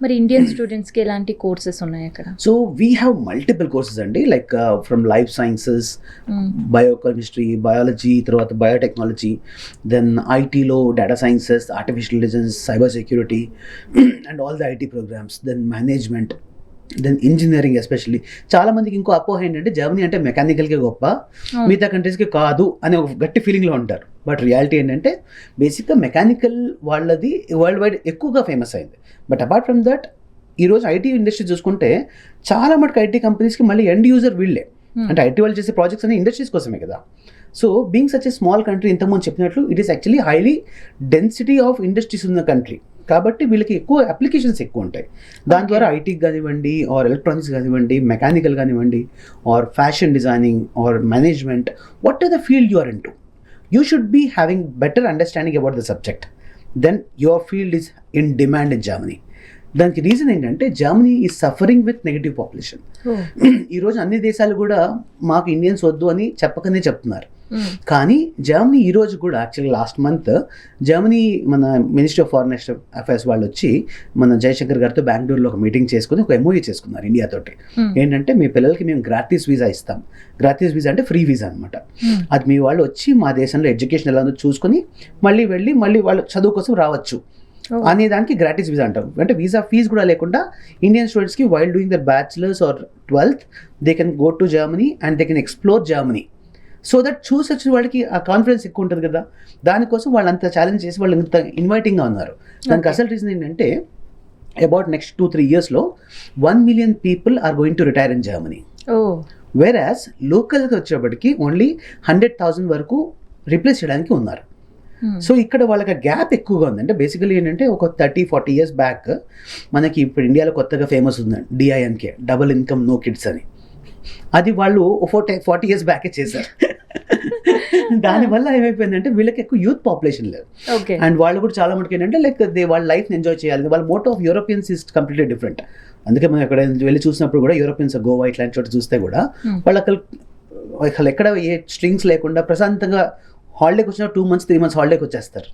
మరి ఇండియన్ స్టూడెంట్స్కి ఎలాంటి కోర్సెస్ ఉన్నాయి అక్కడ? So we have multiple courses అండి, like from life sciences, biochemistry, biology, తర్వాత బయోటెక్నాలజీ, దెన్ ఐటీలో data sciences, artificial intelligence, cyber security and all the IT programmes, then management, then engineering. Especially చాలా మందికి ఇంకో అపోహ ఏంటంటే జర్మనీ అంటే మెకానికల్కే గొప్ప, మిగతా కంట్రీస్కి కాదు అనే ఒక గట్టి ఫీలింగ్లో ఉంటారు. బట్ రియాలిటీ ఏంటంటే బేసిక్గా మెకానికల్ వాళ్ళది వరల్డ్ వైడ్ ఎక్కువగా ఫేమస్ అయింది. బట్ అపార్ట్ ఫ్రమ్ దట్ ఈరోజు ఐటీ ఇండస్ట్రీ చూసుకుంటే చాలా మటుకు ఐటీ కంపెనీస్కి మళ్ళీ ఎండ్ యూజర్ వీళ్ళే. అంటే ఐటీ వాళ్ళు చేసే ప్రాజెక్ట్స్ అన్ని ఇండస్ట్రీస్ కోసమే కదా. So being such a small country, ఇంతకుముందు చెప్పినట్లు it is actually highly density of industries ఉన్న కంట్రీ కాబట్టి వీళ్ళకి ఎక్కువ అప్లికేషన్స్ ఎక్కువ ఉంటాయి. దాని ద్వారా ఐటీకి కానివ్వండి, ఆర్ ఎలక్ట్రానిక్స్ కానివ్వండి, మెకానికల్ కానివ్వండి, or fashion designing, or management, what are the field you are into, you should be having better understanding about the subject, then your field is in demand in Germany. దానికి reason ఏంటంటే Germany is suffering with negative population. ఈరోజు అన్ని దేశాలు కూడా మాకు Indians వద్దు అని చెప్పకనే చెప్తున్నారు. కానీ జర్మనీ ఈరోజు కూడా యాక్చువల్లీ లాస్ట్ మంత్ జర్మనీ మన మినిస్ట్రీ ఆఫ్ ఫారిన్ అఫైర్స్ వాళ్ళు వచ్చి మన జయశంకర్ గారితో బెంగళూరులో ఒక మీటింగ్ చేసుకుని ఒక ఎంఓయూ చేసుకున్నారు ఇండియాతోటి. ఏంటంటే మీ పిల్లలకి మేము గ్రాటిస్ వీసా ఇస్తాం. గ్రాటిస్ వీసా అంటే ఫ్రీ వీసా అనమాట. అది మీ వాళ్ళు వచ్చి మా దేశంలో ఎడ్యుకేషన్ ఎలా ఉందో చూసుకొని మళ్ళీ వెళ్ళి మళ్ళీ వాళ్ళు చదువు కోసం రావచ్చు అనే దానికి గ్రాటిస్ వీసా అంటాం. అంటే వీసా ఫీజు కూడా లేకుండా ఇండియన్ స్టూడెంట్స్కి while doing their bachelors or 12th they can go to Germany and they can explore Germany. So that చూసి వచ్చిన వాళ్ళకి ఆ కాన్ఫిడెన్స్ ఎక్కువ ఉంటుంది కదా, దానికోసం వాళ్ళు అంత ఛాలెంజ్ చేసి వాళ్ళు ఇంత ఇన్వైటింగ్గా ఉన్నారు. దానికి అసలు రీజన్ ఏంటంటే అబౌట్ నెక్స్ట్ 2-3 yearsలో 1 million people are going to retire in Germany. వేరాస్ లోకల్గా వచ్చేప్పటికి ఓన్లీ 100,000 వరకు రీప్లేస్ చేయడానికి ఉన్నారు. సో ఇక్కడ వాళ్ళకి గ్యాప్ ఎక్కువగా ఉంది. అంటే బేసికలీ ఏంటంటే ఒక 30-40 years బ్యాక్ మనకి ఇప్పుడు ఇండియాలో కొత్తగా ఫేమస్ ఉందండి DINK, double income no kids అని. అది వాళ్ళు 40 years బ్యాకే చేశారు. దానివల్ల ఏమైపోయిందంటే వీళ్ళకి ఎక్కువ యూత్ పాపులేషన్ లేదు. అండ్ వాళ్ళు కూడా చాలా మటుకు ఏంటంటే లైక్ వాళ్ళ లైఫ్ని ఎంజాయ్ చేయాలి. వాళ్ళ motto of Europeans is completely different. అందుకే మనం ఎక్కడ వెళ్ళి చూసినప్పుడు కూడా యూరోపియన్స్ గోవా ఇట్లాంటి చోట చూస్తే కూడా వాళ్ళు అసలు ఎక్కడ ఏ స్ట్రింగ్స్ లేకుండా ప్రశాంతంగా హాలిడేకి వచ్చిన 2 months 3 months హాలిడేకి వచ్చేస్తారు.